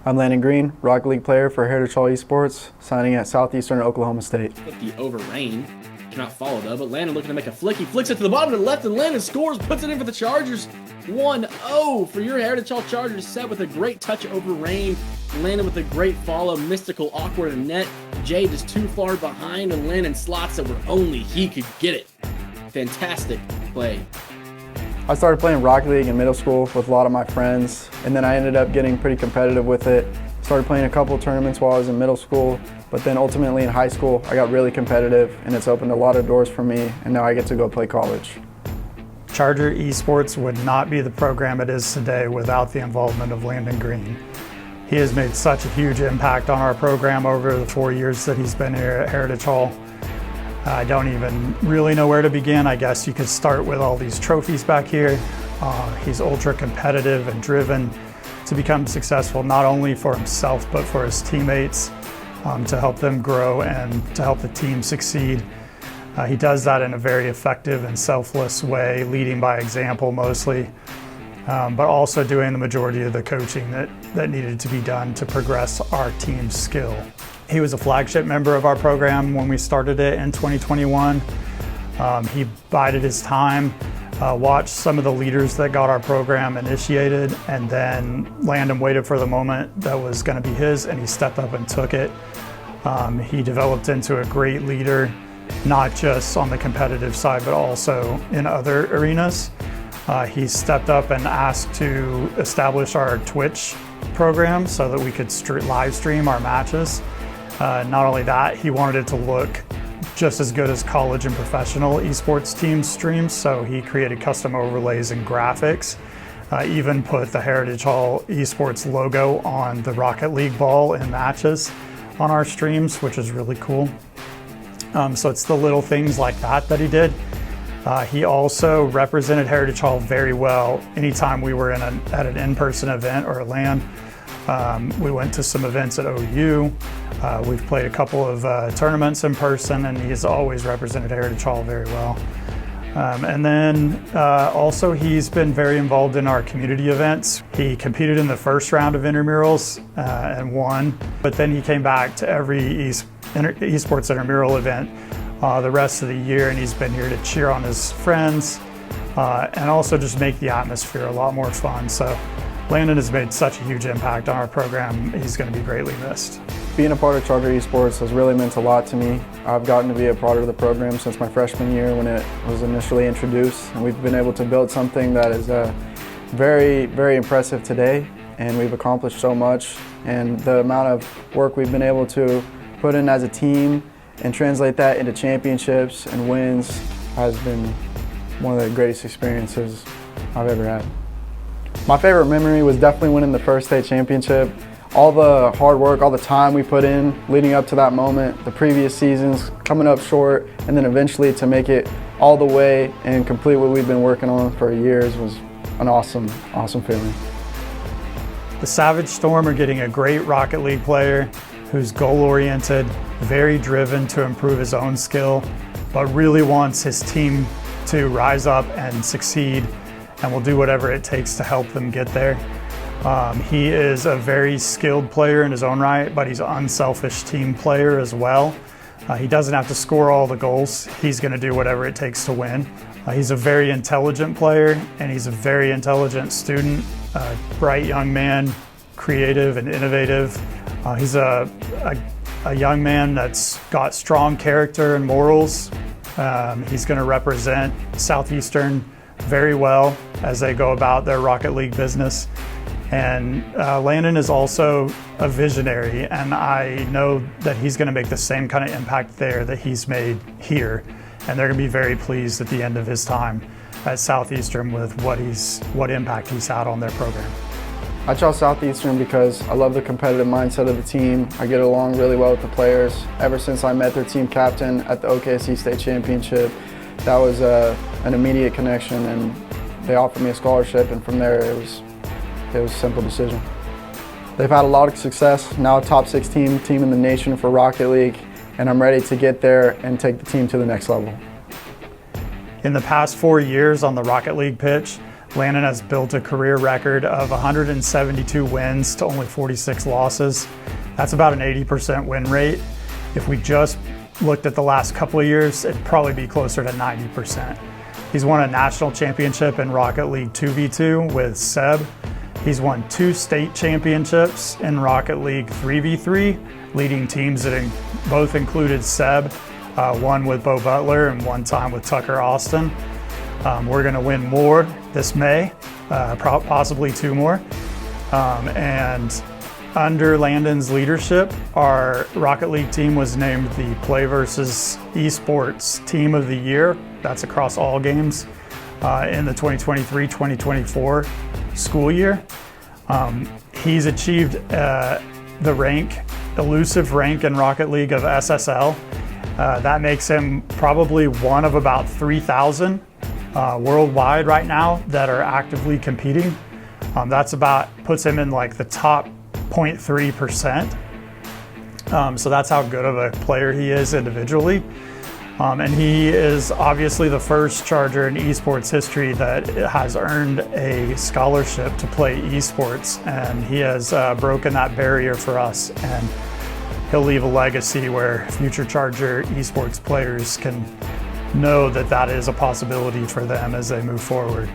I'm Landon Green, Rocket League player for Heritage Hall Esports, signing at Southeastern Oklahoma State. 50 over Rain. Cannot follow though, but Landon looking to make a flick. He flicks it to the bottom to the left, and Landon scores, puts it in for the Chargers. 1-0 for your Heritage Hall Chargers, set with a great touch over Rain. Landon with a great follow, mystical, awkward and net. Jade is too far behind, and Landon slots it where only he could get it. Fantastic play. I started playing Rocket League in middle school with a lot of my friends, and then I ended up getting pretty competitive with it. Started playing a couple of tournaments while I was in middle school, but then ultimately in high school I got really competitive, and it's opened a lot of doors for me, and now I get to go play college. Charger Esports would not be the program it is today without the involvement of Landon Green. He has made such a huge impact on our program over the 4 years that he's been here at Heritage Hall. I don't even really know where to begin. I guess you could start with all these trophies back here. He's ultra competitive and driven to become successful, not only for himself, but for his teammates, to help them grow and to help the team succeed. He does that in a very effective and selfless way, leading by example mostly, but also doing the majority of the coaching that needed to be done to progress our team's skill. He was a flagship member of our program when we started it in 2021. He bided his time, watched some of the leaders that got our program initiated, and then Landon waited for the moment that was going to be his, and he stepped up and took it. He developed into a great leader, not just on the competitive side, but also in other arenas. He stepped up and asked to establish our Twitch program so that we could live stream our matches. Not only that, he wanted it to look just as good as college and professional esports team streams, so he created custom overlays and graphics. Even put the Heritage Hall Esports logo on the Rocket League ball in matches on our streams, which is really cool. So it's the little things like that he did. He also represented Heritage Hall very well. Anytime we were at an in-person event or a LAN, we went to some events at OU. We've played a couple of tournaments in person, and he's always represented Heritage Hall very well. And then also he's been very involved in our community events. He competed in the first round of intramurals and won, but then he came back to every esports intramural event the rest of the year, and he's been here to cheer on his friends and also just make the atmosphere a lot more fun. So Landon has made such a huge impact on our program. He's going to be greatly missed. Being a part of Charger Esports has really meant a lot to me. I've gotten to be a part of the program since my freshman year when it was initially introduced, and we've been able to build something that is very, very impressive today, and we've accomplished so much, and the amount of work we've been able to put in as a team and translate that into championships and wins has been one of the greatest experiences I've ever had. My favorite memory was definitely winning the first state championship. All the hard work, all the time we put in leading up to that moment, the previous seasons coming up short, and then eventually to make it all the way and complete what we've been working on for years was an awesome, awesome feeling. The Savage Storm are getting a great Rocket League player who's goal-oriented, very driven to improve his own skill, but really wants his team to rise up and succeed, and will do whatever it takes to help them get there. He is a very skilled player in his own right, but he's an unselfish team player as well. He doesn't have to score all the goals. He's going to do whatever it takes to win. He's a very intelligent player, and he's a very intelligent student, a bright young man, creative and innovative. He's a young man that's got strong character and morals. He's going to represent Southeastern very well as they go about their Rocket League business. And Landon is also a visionary, and I know that he's going to make the same kind of impact there that he's made here. And they're going to be very pleased at the end of his time at Southeastern with what impact he's had on their program. I chose Southeastern because I love the competitive mindset of the team. I get along really well with the players. Ever since I met their team captain at the OKC State Championship, that was an immediate connection, and they offered me a scholarship, and from there it was a simple decision. They've had a lot of success, now a top 16 team in the nation for Rocket League, and I'm ready to get there and take the team to the next level. In the past 4 years on the Rocket League pitch, Landon has built a career record of 172 wins to only 46 losses. That's about an 80% win rate. If we just looked at the last couple of years, it'd probably be closer to 90%. He's won a national championship in Rocket League 2v2 with Seb. He's won 2 state championships in Rocket League 3v3, leading teams that both included Seb, one with Bo Butler and one time with Tucker Austin. We're going to win more this May, possibly 2 more. And under Landon's leadership, our Rocket League team was named the Play vs. Esports Team of the Year. That's across all games in the 2023-2024 school year. He's achieved the elusive rank in Rocket League of SSL. That makes him probably one of about 3,000 worldwide right now that are actively competing. Puts him in like the top 0.3%. So that's how good of a player he is individually. And he is obviously the first Charger in esports history that has earned a scholarship to play esports. And he has broken that barrier for us. And he'll leave a legacy where future Charger esports players can know that that is a possibility for them as they move forward.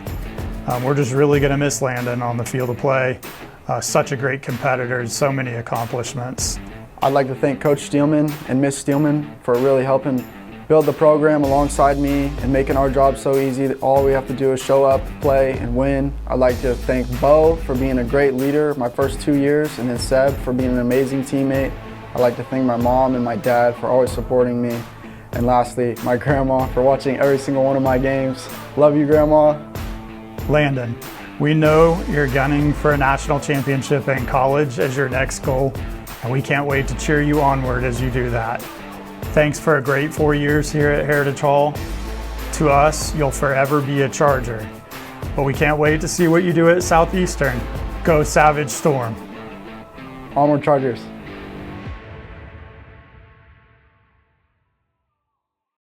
We're just really going to miss Landon on the field of play. Such a great competitor, so many accomplishments. I'd like to thank Coach Steelman and Miss Steelman for really helping build the program alongside me and making our job so easy that all we have to do is show up, play, and win. I'd like to thank Bo for being a great leader my first 2 years, and then Seb for being an amazing teammate. I'd like to thank my mom and my dad for always supporting me. And lastly, my grandma for watching every single one of my games. Love you, Grandma. Landon, we know you're gunning for a national championship in college as your next goal, and we can't wait to cheer you onward as you do that. Thanks for a great 4 years here at Heritage Hall. To us, you'll forever be a Charger. But we can't wait to see what you do at Southeastern. Go Savage Storm. Onward, Chargers.